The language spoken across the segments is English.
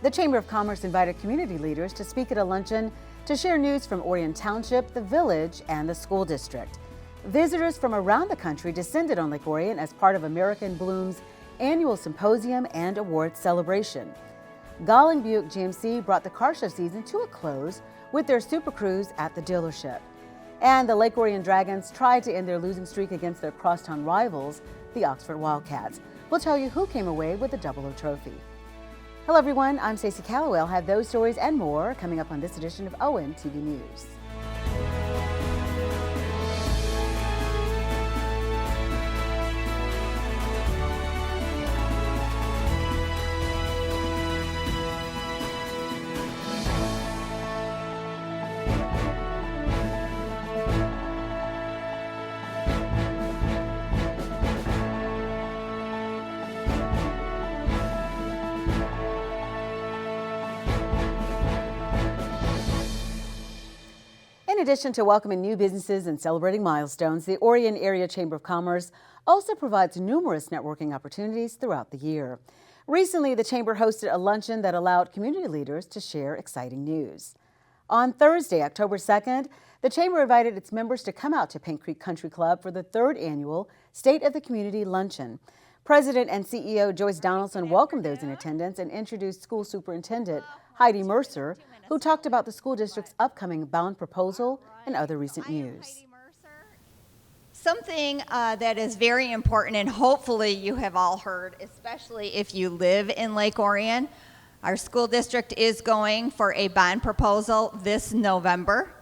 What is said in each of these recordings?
The Chamber of Commerce invited community leaders to speak at a luncheon to share news from Orion Township, the village, and the school district. Visitors from around the country descended on Lake Orion as part of American Bloom's annual symposium and awards celebration. Golling Buick GMC brought the car show season to a close with their Super Cruise at the dealership. And the Lake Orion Dragons tried to end their losing streak against their crosstown rivals, the Oxford Wildcats. We'll tell you who came away with the 00 trophy. Hello everyone, I'm Stacy Calloway. I'll have those stories and more coming up on this edition of ONTV News. In addition to welcoming new businesses and celebrating milestones, the Orion Area Chamber of Commerce also provides numerous networking opportunities throughout the year. Recently, the Chamber hosted a luncheon that allowed community leaders to share exciting news. On Thursday, October 2nd, the Chamber invited its members to come out to Paint Creek Country Club for the 3rd annual State of the Community Luncheon. President and CEO Joyce Donaldson welcomed those in attendance and introduced School Superintendent Heidi Mercer, who talked about the school district's upcoming bond proposal and other recent news. Something that is very important, and hopefully you have all heard, especially if you live in Lake Orion, our school district is going for a bond proposal this November.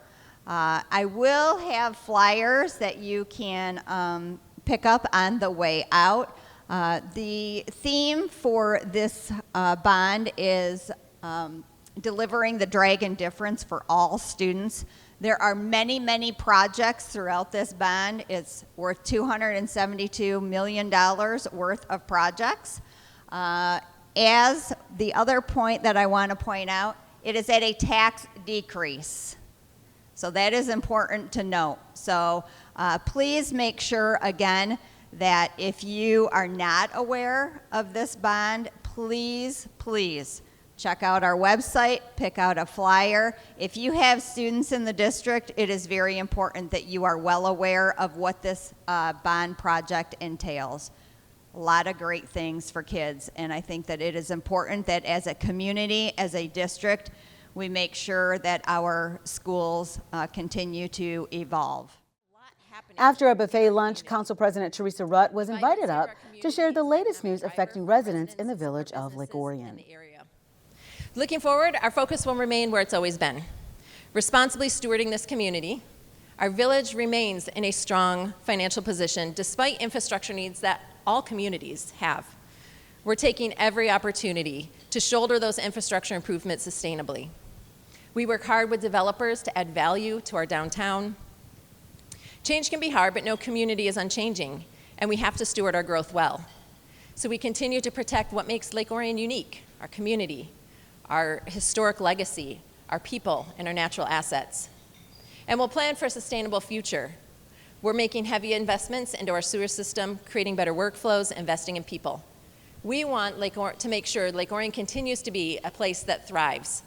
I will have flyers that you can pick up on the way out. The theme for this bond is delivering the dragon difference for all students. There are many, many projects throughout this bond. It's worth $272 million worth of projects. As the other point that I want to point out, it is at a tax decrease. So that is important to note. So please make sure, again, that if you are not aware of this bond, please check out our website, pick out a flyer. If you have students in the district, it is very important that you are well aware of what this bond project entails. A lot of great things for kids, and I think that it is important that as a community, as a district, we make sure that our schools continue to evolve. After a buffet lunch, Council President Teresa Rutt was invited up to share the latest news affecting residents in the village of Lake Orion. Looking forward, our focus will remain where it's always been, responsibly stewarding this community. Our village remains in a strong financial position despite infrastructure needs that all communities have. We're taking every opportunity to shoulder those infrastructure improvements sustainably. We work hard with developers to add value to our downtown. Change can be hard, but no community is unchanging, and we have to steward our growth well. So we continue to protect what makes Lake Orion unique, our community, our historic legacy, our people, and our natural assets. And we'll plan for a sustainable future. We're making heavy investments into our sewer system, creating better workflows, investing in people. We want to make sure Lake Orion continues to be a place that thrives,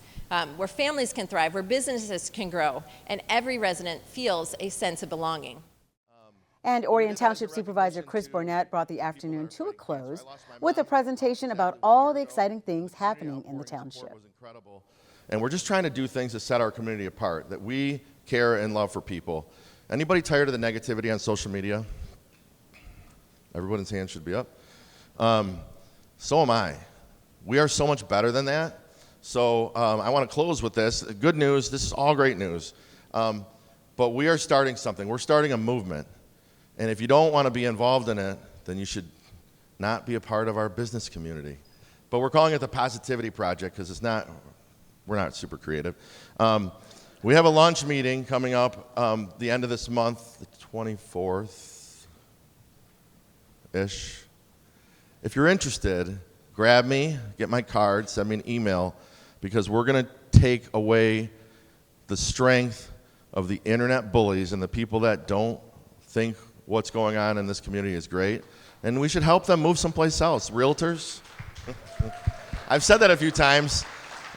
where families can thrive, where businesses can grow, and every resident feels a sense of belonging. And Orion Township Supervisor Chris Burnett brought the afternoon to a close with a presentation about all the exciting things happening in the township. And we're just trying to do things to set our community apart, that we care and love for people. Anybody tired of the negativity on social media? Everyone's hand should be up. So am I. We are so much better than that. So I want to close with this. Good news, this is all great news. But we are starting something. We're starting a movement. And if you don't want to be involved in it, then you should not be a part of our business community. But we're calling it the Positivity Project because we're not super creative. We have a lunch meeting coming up the end of this month, the 24th-ish. If you're interested, grab me, get my card, send me an email, because we're going to take away the strength of the internet bullies and the people that don't think what's going on in this community is great, and we should help them move someplace else. Realtors. I've said that a few times.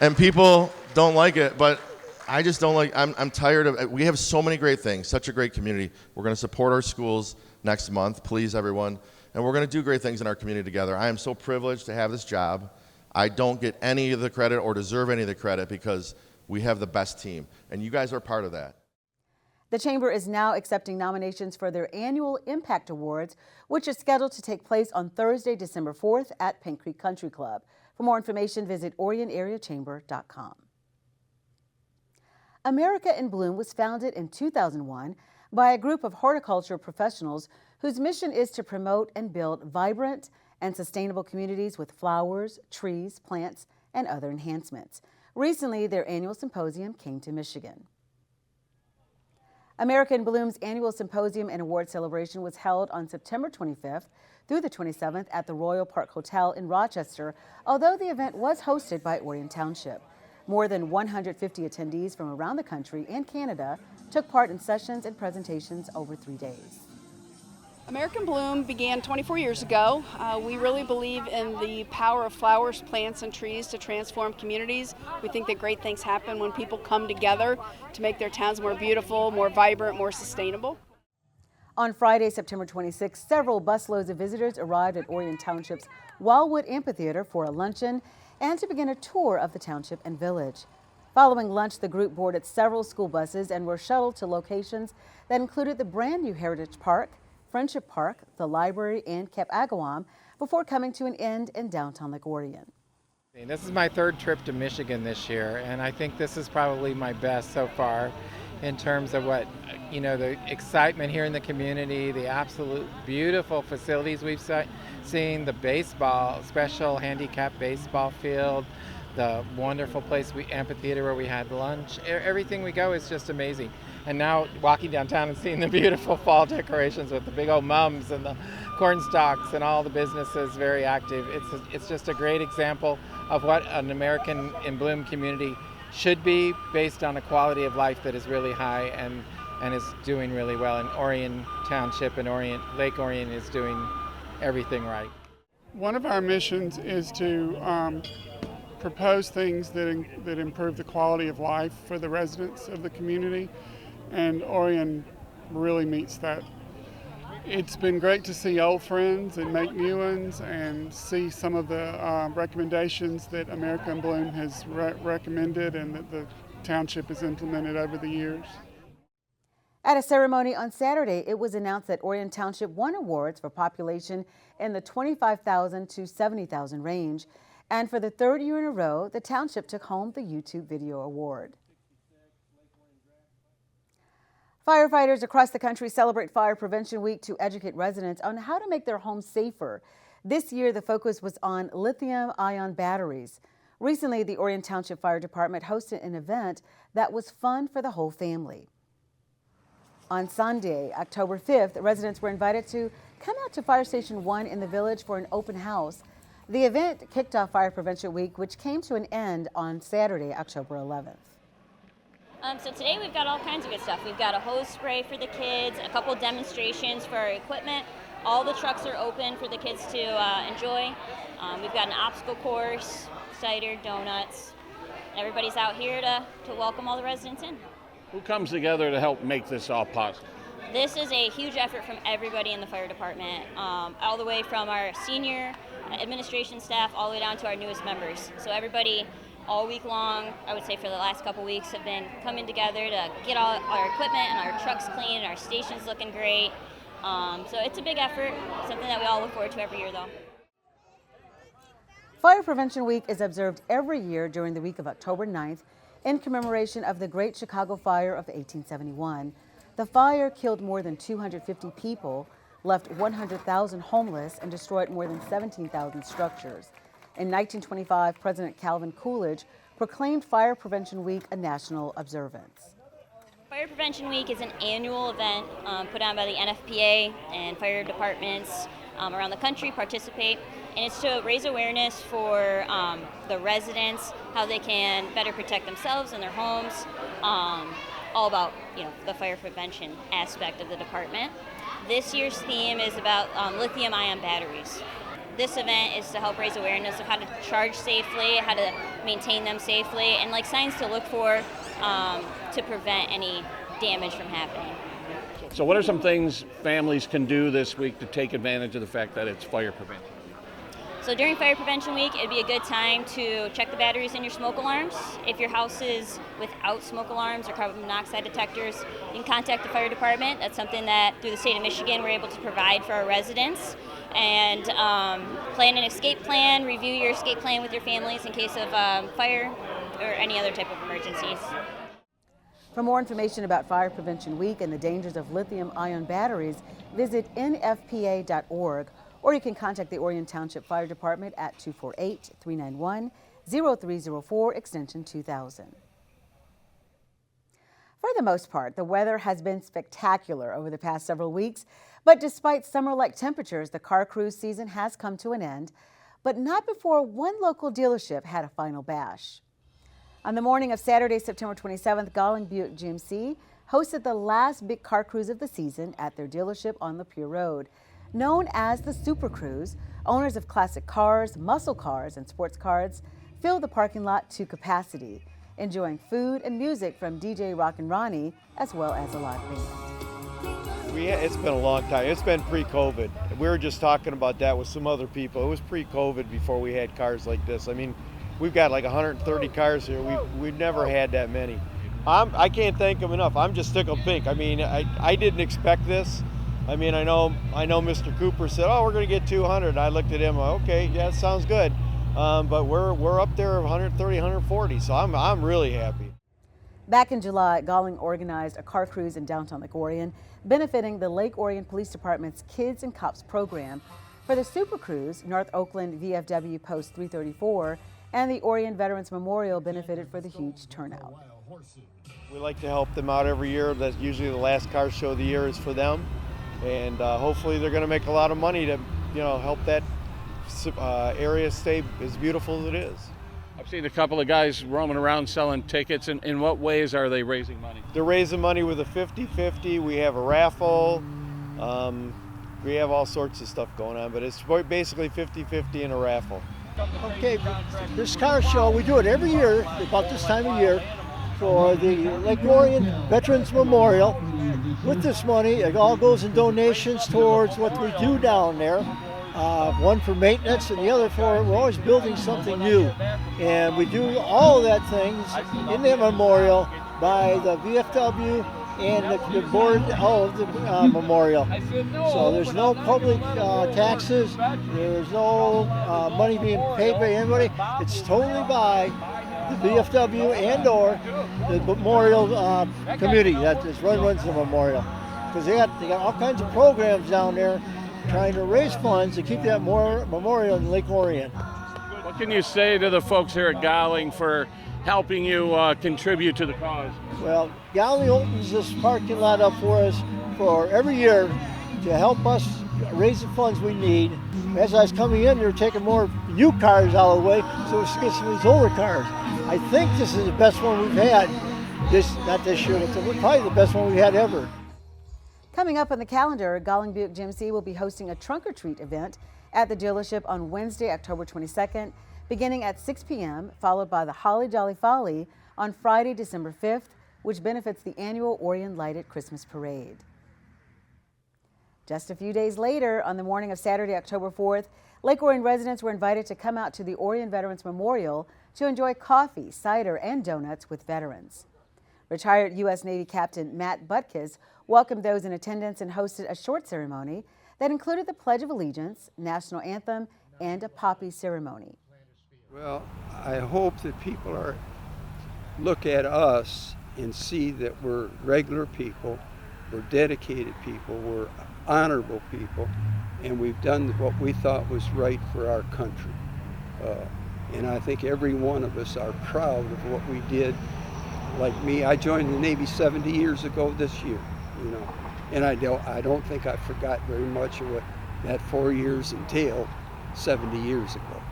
And people don't like it, but I just don't like, I'm tired of, we have so many great things, such a great community. We're going to support our schools next month, please everyone, and we're going to do great things in our community together. I am so privileged to have this job. I don't get any of the credit or deserve any of the credit because we have the best team, and you guys are part of that. The Chamber is now accepting nominations for their annual Impact Awards, which is scheduled to take place on Thursday, December 4th at Pink Creek Country Club. For more information, visit orionareachamber.com. America in Bloom was founded in 2001 by a group of horticulture professionals whose mission is to promote and build vibrant and sustainable communities with flowers, trees, plants, and other enhancements. Recently, their annual symposium came to Michigan. America in Bloom's annual symposium and award celebration was held on September 25th through the 27th at the Royal Park Hotel in Rochester, although the event was hosted by Orion Township. More than 150 attendees from around the country and Canada took part in sessions and presentations over 3 days. American Bloom began 24 years ago. We really believe in the power of flowers, plants, and trees to transform communities. We think that great things happen when people come together to make their towns more beautiful, more vibrant, more sustainable. On Friday, September 26th, several busloads of visitors arrived at Orion Township's Wildwood Amphitheater for a luncheon and to begin a tour of the township and village. Following lunch, the group boarded several school buses and were shuttled to locations that included the brand new Heritage Park, Friendship Park, the library, and Camp Agawam before coming to an end in downtown Lake Orion. This is my third trip to Michigan this year, and I think this is probably my best so far in terms of what, the excitement here in the community, the absolute beautiful facilities we've seen, the baseball, special handicap baseball field, the wonderful amphitheater where we had lunch. Everything we go is just amazing. And now walking downtown and seeing the beautiful fall decorations with the big old mums and the corn stalks and all the businesses very active. It's just a great example of what an American in Bloom community should be, based on a quality of life that is really high and is doing really well. And Orion Township and Lake Orion is doing everything right. One of our missions is to propose things that improve the quality of life for the residents of the community, and Orion really meets that. It's been great to see old friends and make new ones and see some of the recommendations that America in Bloom has recommended and that the township has implemented over the years. At a ceremony on Saturday, it was announced that Orion Township won awards for population in the 25,000 to 70,000 range. And for the third year in a row, the township took home the YouTube Video Award. Firefighters across the country celebrate Fire Prevention Week to educate residents on how to make their homes safer. This year, the focus was on lithium-ion batteries. Recently, the Orion Township Fire Department hosted an event that was fun for the whole family. On Sunday, October 5th, residents were invited to come out to Fire Station 1 in the village for an open house. The event kicked off Fire Prevention Week, which came to an end on Saturday, October 11th. So today we've got all kinds of good stuff. We've got a hose spray for the kids, a couple demonstrations for our equipment. All the trucks are open for the kids to enjoy. We've got an obstacle course, cider, donuts. Everybody's out here to welcome all the residents in. Who comes together to help make this all possible? This is a huge effort from everybody in the fire department, all the way from our senior administration staff all the way down to our newest members. So everybody all week long, I would say for the last couple weeks, have been coming together to get all our equipment and our trucks clean and our stations looking great. So it's a big effort, something that we all look forward to every year though. Fire Prevention Week is observed every year during the week of October 9th in commemoration of the Great Chicago Fire of 1871. The fire killed more than 250 people, left 100,000 homeless, and destroyed more than 17,000 structures. In 1925, President Calvin Coolidge proclaimed Fire Prevention Week a national observance. Fire Prevention Week is an annual event put on by the NFPA, and fire departments around the country participate. And it's to raise awareness for the residents, how they can better protect themselves and their homes, all about the fire prevention aspect of the department. This year's theme is about lithium-ion batteries. this event is to help raise awareness of how to charge safely, how to maintain them safely, and like signs to look for to prevent any damage from happening. So what are some things families can do this week to take advantage of the fact that it's fire prevention? So during Fire Prevention Week, it'd be a good time to check the batteries in your smoke alarms. If your house is without smoke alarms or carbon monoxide detectors, you can contact the fire department. That's something that through the state of Michigan we're able to provide for our residents. And plan an escape plan, review your escape plan with your families in case of fire or any other type of emergencies. For more information about Fire Prevention Week and the dangers of lithium-ion batteries, visit nfpa.org. Or you can contact the Orion Township Fire Department at 248-391-0304, extension 2000. For the most part, the weather has been spectacular over the past several weeks, but despite summer-like temperatures, the car cruise season has come to an end, but not before one local dealership had a final bash. On the morning of Saturday, September 27th, Golling Buick GMC hosted the last big car cruise of the season at their dealership on Lapeer Road. Known as the Super Cruise, owners of classic cars, muscle cars, and sports cars filled the parking lot to capacity, enjoying food and music from DJ Rockin' Ronnie, as well as a live band. It's been a long time. It's been pre-COVID. We were just talking about that with some other people. It was pre-COVID before we had cars like this. I mean, we've got like 130 cars here. We've never had that many. I can't thank them enough. I'm just tickled pink. I mean, I didn't expect this. I mean, I know Mr. Cooper said, "Oh, we're going to get 200." I looked at him, okay, yeah, that sounds good. But we're up there 130, 140, so I'm really happy. Back in July, Golling organized a car cruise in downtown Lake Orion, benefiting the Lake Orion Police Department's Kids and Cops program. For the Super Cruise, North Oakland VFW Post 334 and the Orion Veterans Memorial benefited for the huge turnout. We like to help them out every year. That's usually the last car show of the year is for them. And hopefully they're going to make a lot of money to, help that area stay as beautiful as it is. I've seen a couple of guys roaming around selling tickets. In what ways are they raising money? They're raising money with a 50-50. We have a raffle. We have all sorts of stuff going on, but it's basically 50-50 and a raffle. Okay, this car show, we do it every year, about this time of year, for the Lake Orion Veterans Memorial. With this money, it all goes in donations towards what we do down there. One for maintenance and the other for, we're always building something new. And we do all of that things in the memorial by the VFW and the board of the memorial. So there's no public taxes, there's no money being paid by anybody. It's totally by the VFW and or the memorial committee that runs the memorial. Because they got all kinds of programs down there trying to raise funds to keep that memorial in Lake Orion. What can you say to the folks here at Golling for helping you contribute to the cause? Well, Golling opens this parking lot up for us for every year to help us raise the funds we need. As I was coming in, they're taking more new cars out of the way, so we should get some of these older cars. I think this is the best one we've had, not this year, but probably the best one we've had ever. Coming up on the calendar, Golling Buick GMC will be hosting a trunk or treat event at the dealership on Wednesday, October 22nd, beginning at 6 p.m., followed by the Holly Jolly Folly on Friday, December 5th, which benefits the annual Orion Lighted Christmas Parade. Just a few days later, on the morning of Saturday, October 4th, Lake Orion residents were invited to come out to the Orion Veterans Memorial to enjoy coffee, cider, and donuts with veterans. Retired U.S. Navy Captain Matt Butkus welcomed those in attendance and hosted a short ceremony that included the Pledge of Allegiance, national anthem, and a poppy ceremony. Well, I hope that people look at us and see that we're regular people, we're dedicated people, we're honorable people, and we've done what we thought was right for our country. And I think every one of us are proud of what we did. Like me, I joined the Navy 70 years ago this year, and I don't think I forgot very much of what that 4 years entailed 70 years ago.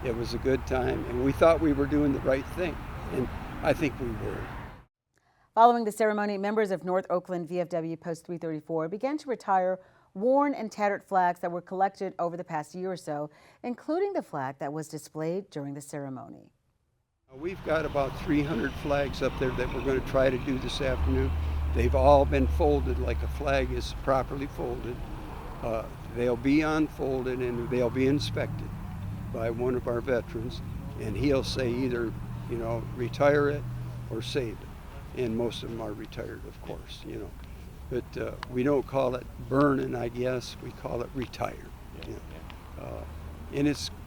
It was a good time, and we thought we were doing the right thing, and I think we were. Following the ceremony, members of North Oakland VFW Post 334 began to retire worn and tattered flags that were collected over the past year or so, including the flag that was displayed during the ceremony. We've got about 300 flags up there that we're going to try to do this afternoon. They've all been folded like a flag is properly folded. They'll be unfolded and they'll be inspected by one of our veterans, and he'll say either, retire it or save it. And most of them are retired, of course, But we don't call it burning, I guess. We call it retired.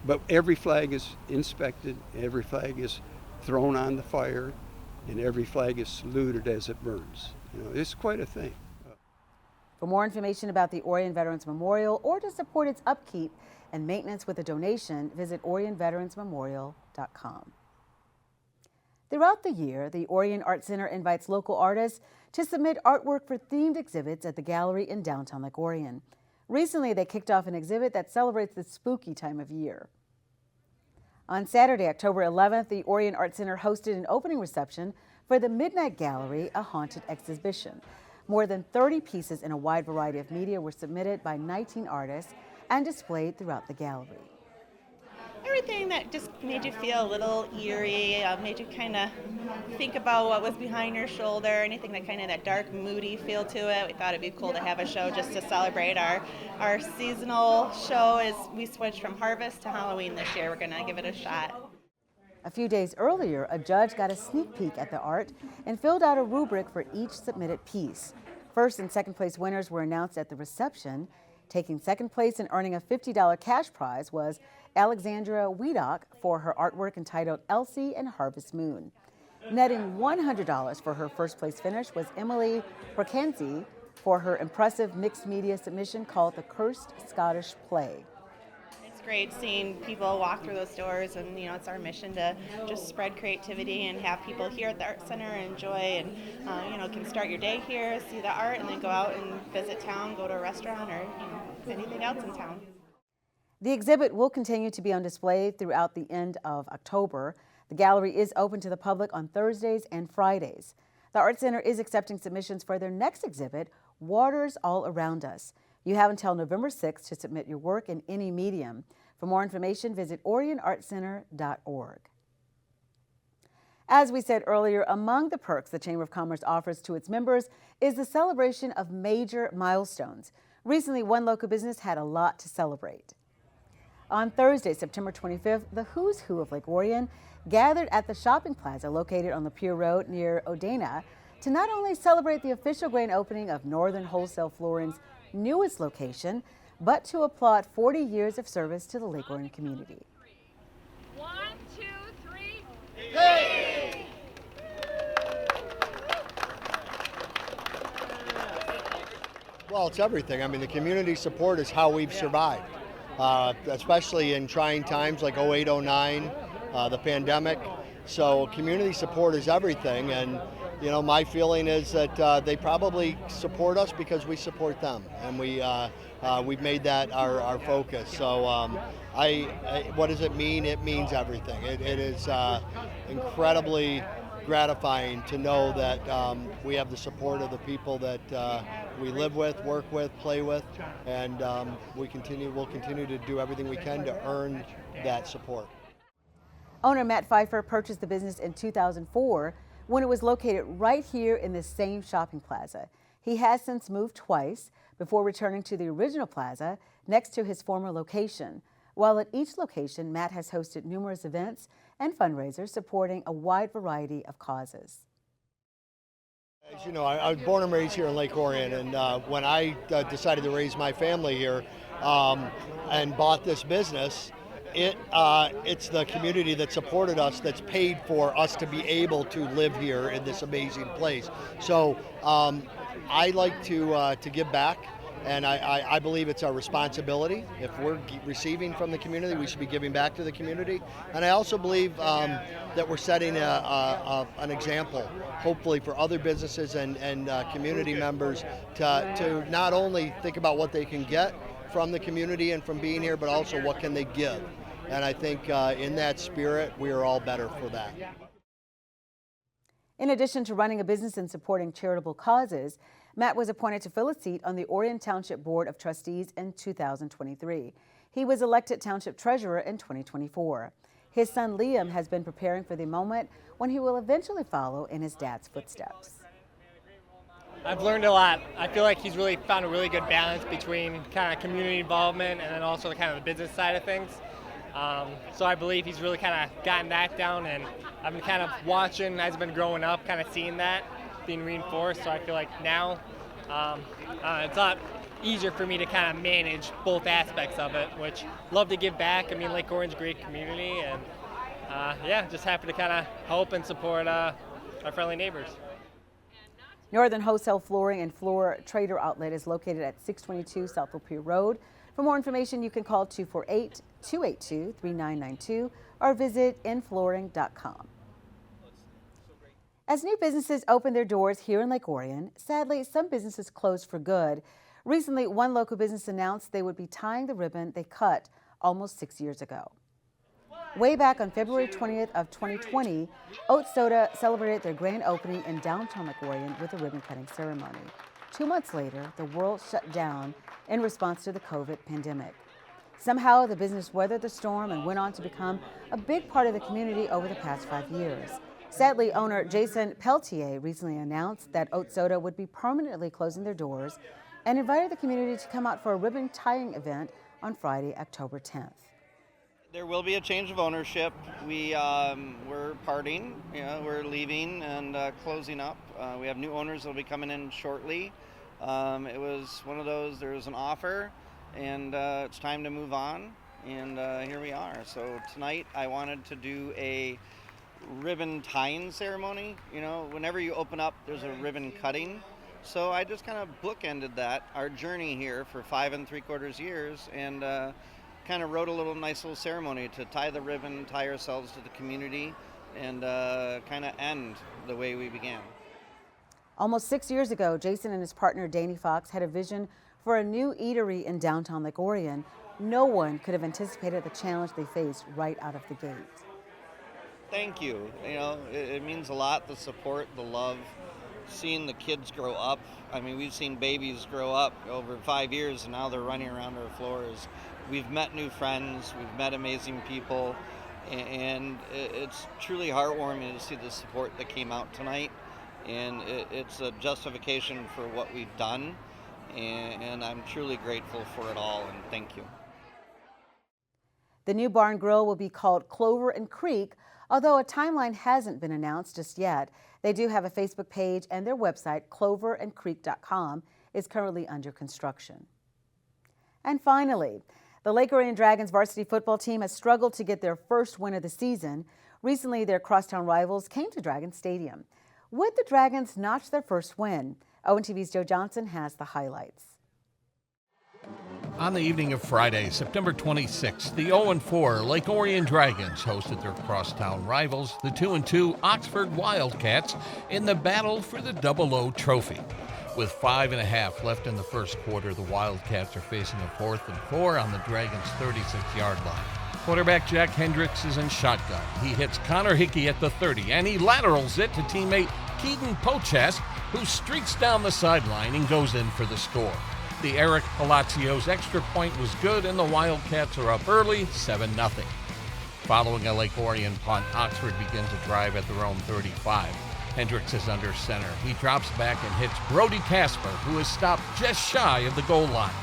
But every flag is inspected, every flag is thrown on the fire, and every flag is saluted as it burns. It's quite a thing. For more information about the Orion Veterans Memorial or to support its upkeep and maintenance with a donation, visit orionveteransmemorial.com. Throughout the year, the Orion Art Center invites local artists to submit artwork for themed exhibits at the gallery in downtown Lake Orion. Recently, they kicked off an exhibit that celebrates the spooky time of year. On Saturday, October 11th, the Orion Art Center hosted an opening reception for the Midnight Gallery, a haunted exhibition. More than 30 pieces in a wide variety of media were submitted by 19 artists and displayed throughout the gallery. Everything that just made you feel a little eerie, made you kind of think about what was behind your shoulder, anything that kind of that dark, moody feel to it. We thought it'd be cool to have a show just to celebrate our seasonal show as we switched from Harvest to Halloween this year. We're going to give it a shot. A few days earlier, a judge got a sneak peek at the art and filled out a rubric for each submitted piece. First and second place winners were announced at the reception. Taking second place and earning a $50 cash prize was Alexandra Wiedock for her artwork entitled Elsie and Harvest Moon. Netting $100 for her first place finish was Emily Perkenzie for her impressive mixed media submission called The Cursed Scottish Play. It's great seeing people walk through those doors, and it's our mission to just spread creativity and have people here at the Art Center enjoy and can start your day here, see the art, and then go out and visit town, go to a restaurant or anything else in town. The exhibit will continue to be on display throughout the end of October. The gallery is open to the public on Thursdays and Fridays. The Art Center is accepting submissions for their next exhibit, Waters All Around Us. You have until November 6th to submit your work in any medium. For more information, visit orionartcenter.org. As we said earlier, among the perks the Chamber of Commerce offers to its members is the celebration of major milestones. Recently, one local business had a lot to celebrate. On Thursday, September 25th, the who's who of Lake Orion gathered at the shopping plaza located on the Pier Road near Odena to not only celebrate the official grand opening of Northern Wholesale Flooring's newest location, but to applaud 40 years of service to the Lake Orion community. 1, 2, 3, hey! Well, it's everything. I mean, the community support is how we've survived, especially in trying times like 08, 09, the pandemic. So community support is everything, and my feeling is that they probably support us because we support them, and we've made that our focus. So what does it mean? It means everything. It is incredibly gratifying to know that we have the support of the people that we live with, work with, play with, and we'll continue to do everything we can to earn that support. Owner Matt Pfeiffer purchased the business in 2004 when it was located right here in this same shopping plaza. He has since moved twice before returning to the original plaza next to his former location. While at each location, Matt has hosted numerous events and fundraisers supporting a wide variety of causes. As you know, I was born and raised here in Lake Orion, and when I decided to raise my family here and bought this business, it's the community that supported us that's paid for us to be able to live here in this amazing place. So I like to give back, and I believe it's our responsibility. If we're receiving from the community, we should be giving back to the community. And I also believe that we're setting an example, hopefully, for other businesses and community members to not only think about what they can get from the community and from being here, but also what can they give. And I think in that spirit, we are all better for that. In addition to running a business and supporting charitable causes, Matt was appointed to fill a seat on the Orion Township Board of Trustees in 2023. He was elected Township Treasurer in 2024. His son Liam has been preparing for the moment when he will eventually follow in his dad's footsteps. I've learned a lot. I feel like he's really found a really good balance between kind of community involvement and then also kind of the business side of things. So I believe he's really kind of gotten that down, and I've been kind of watching as I've been growing up, kind of seeing that being reinforced. So I feel like now it's a lot easier for me to kind of manage both aspects of it, which love to give back. I mean, Lake Orion's a great community, and yeah, just happy to kind of help and support our friendly neighbors. Northern Wholesale Flooring and Floor Trader Outlet is located at 622 South Lapeer Road. For more information, you can call 248-282-3992 or visit inflooring.com. As new businesses open their doors here in Lake Orion, sadly, some businesses closed for good. Recently, one local business announced they would be tying the ribbon they cut almost 6 years ago. Way back on February 20th of 2020, Oat Soda celebrated their grand opening in downtown Lake Orion with a ribbon-cutting ceremony. 2 months later, the world shut down in response to the COVID pandemic. Somehow, the business weathered the storm and went on to become a big part of the community over the past 5 years. Sadly, owner Jason Peltier recently announced that Oat Soda would be permanently closing their doors and invited the community to come out for a ribbon tying event on Friday, October 10th. There will be a change of ownership. We're parting, we're leaving and closing up. We have new owners that will be coming in shortly. It was one of those, there was an offer, and it's time to move on, and here we are. So tonight I wanted to do a ribbon tying ceremony. You know, whenever you open up, there's a ribbon cutting. So I just kind of bookended that, our journey here for 5 3/4 years, and kind of wrote a nice little ceremony to tie the ribbon, tie ourselves to the community, and kind of end the way we began. Almost 6 years ago, Jason and his partner Danny Fox had a vision for a new eatery in downtown Lake Orion. No one could have anticipated the challenge they faced right out of the gate. Thank you. You know, it means a lot, the support, the love, seeing the kids grow up. I mean, we've seen babies grow up over 5 years, and now they're running around our floors. We've met new friends, we've met amazing people, and it's truly heartwarming to see the support that came out tonight, and it's a justification for what we've done, and I'm truly grateful for it all, and thank you. The new barn grill will be called Clover and Creek, although a timeline hasn't been announced just yet. They do have a Facebook page, and their website, cloverandcreek.com, is currently under construction. And finally, the Lake Orion Dragons varsity football team has struggled to get their first win of the season. Recently, their crosstown rivals came to Dragon Stadium. Would the Dragons notch their first win? ONTV's Joe Johnson has the highlights. On the evening of Friday, September 26th, the 0-4 Lake Orion Dragons hosted their crosstown rivals, the 2-2 Oxford Wildcats, in the battle for the Double O Trophy. With 5.5 left in the first quarter, the Wildcats are facing a 4th and 4 on the Dragons' 36-yard line. Quarterback Jack Hendricks is in shotgun. He hits Connor Hickey at the 30, and he laterals it to teammate Keaton Pochas, who streaks down the sideline and goes in for the score. The Eric Palacios extra point was good, and the Wildcats are up early, 7-0. Following a Lake Orion punt, Oxford begins a drive at their own 35. Hendricks is under center. He drops back and hits Brody Casper, who is stopped just shy of the goal line.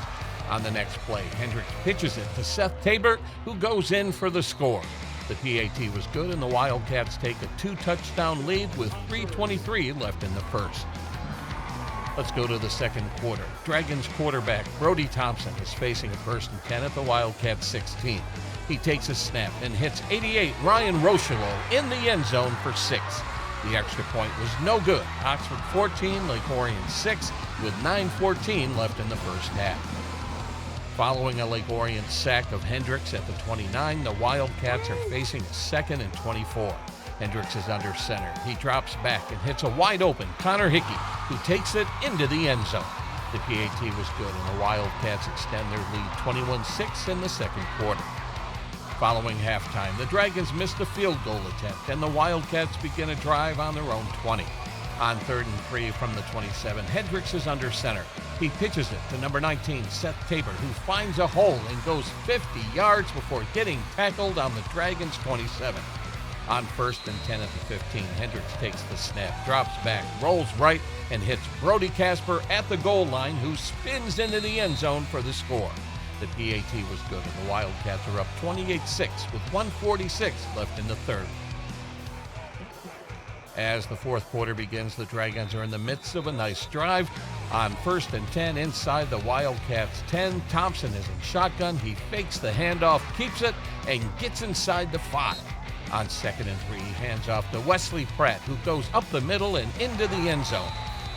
On the next play, Hendricks pitches it to Seth Tabor, who goes in for the score. The PAT was good, and the Wildcats take a 2-touchdown lead with 3:23 left in the first. Let's go to the second quarter. Dragons quarterback Brody Thompson is facing a 1st and 10 at the Wildcats 16. He takes a snap and hits 88 Ryan Rochelo in the end zone for 6. The extra point was no good. Oxford 14, Lake Orion 6, with 9:14 left in the first half. Following a Lake Orion sack of Hendricks at the 29, the Wildcats are facing a 2nd and 24. Hendricks is under center. He drops back and hits a wide-open Connor Hickey, who takes it into the end zone. The PAT was good, and the Wildcats extend their lead 21-6 in the second quarter. Following halftime, the Dragons missed a field goal attempt, and the Wildcats begin a drive on their own 20. On 3rd and 3 from the 27, Hendricks is under center. He pitches it to number 19, Seth Tabor, who finds a hole and goes 50 yards before getting tackled on the Dragons' 27. On 1st and 10 at the 15, Hendricks takes the snap, drops back, rolls right, and hits Brody Casper at the goal line, who spins into the end zone for the score. The PAT was good, and the Wildcats are up 28-6 with 1:46 left in the third. As the fourth quarter begins, the Dragons are in the midst of a nice drive. On 1st and 10 inside the Wildcats' 10, Thompson is in shotgun. He fakes the handoff, keeps it, and gets inside the 5. On 2nd and 3, he hands off to Wesley Pratt, who goes up the middle and into the end zone.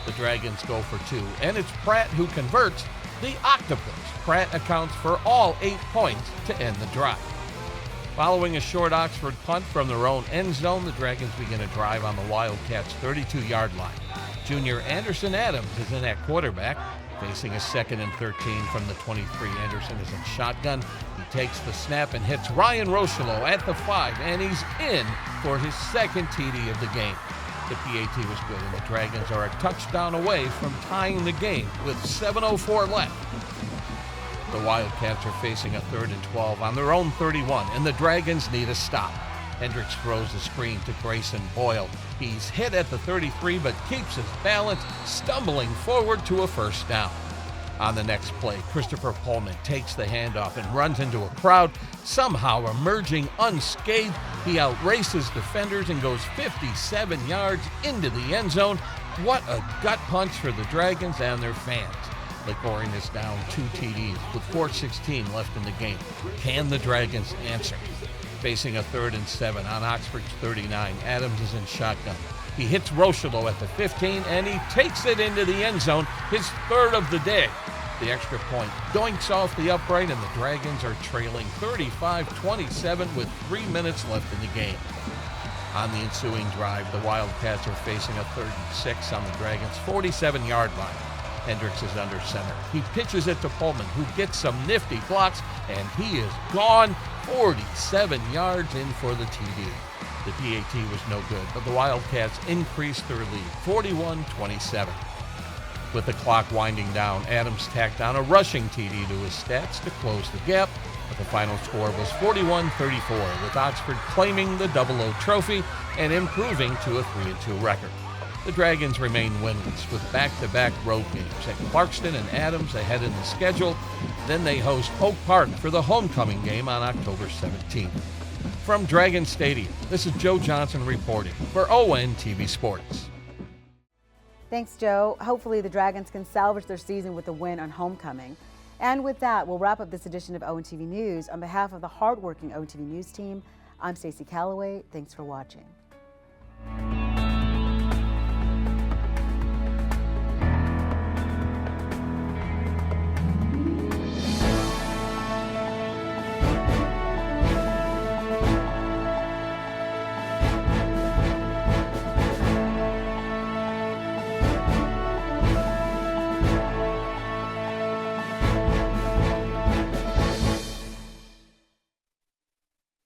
The Dragons go for 2, and it's Pratt who converts the Octopus. Pratt accounts for all 8 points to end the drive. Following a short Oxford punt from their own end zone, the Dragons begin a drive on the Wildcats' 32-yard line. Junior Anderson Adams is in at quarterback. Facing a 2nd and 13 from the 23, Anderson is in shotgun. He takes the snap and hits Ryan Rocheleau at the 5, and he's in for his 2nd TD of the game. The PAT was good, and the Dragons are a touchdown away from tying the game with 7:04 left. The Wildcats are facing a 3rd and 12 on their own 31, and the Dragons need a stop. Hendricks throws the screen to Grayson Boyle. He's hit at the 33, but keeps his balance, stumbling forward to a first down. On the next play, Christopher Pullman takes the handoff and runs into a crowd, somehow emerging unscathed. He outraces defenders and goes 57 yards into the end zone. What a gut punch for the Dragons and their fans. Lake Orion is down 2 TDs with 4:16 left in the game. Can the Dragons answer? Facing a 3rd and 7 on Oxford's 39, Adams is in shotgun. He hits Rocheleau at the 15, and he takes it into the end zone, his 3rd of the day. The extra point doinks off the upright, and the Dragons are trailing 35-27 with 3 minutes left in the game. On the ensuing drive, the Wildcats are facing a 3rd and 6 on the Dragons' 47-yard line. Hendricks is under center. He pitches it to Pullman, who gets some nifty blocks, and he is gone 47 yards in for the TD. The PAT was no good, but the Wildcats increased their lead, 41-27. With the clock winding down, Adams tacked on a rushing TD to his stats to close the gap, but the final score was 41-34, with Oxford claiming the 00 trophy and improving to a 3-2 record. The Dragons remain winless with back-to-back road games at Clarkston and Adams ahead in the schedule. Then they host Oak Park for the homecoming game on October 17th. From Dragon Stadium, this is Joe Johnson reporting for ONTV Sports. Thanks, Joe. Hopefully the Dragons can salvage their season with a win on homecoming. And with that, we'll wrap up this edition of ONTV News. On behalf of the hardworking ONTV News team, I'm Stacy Calloway. Thanks for watching.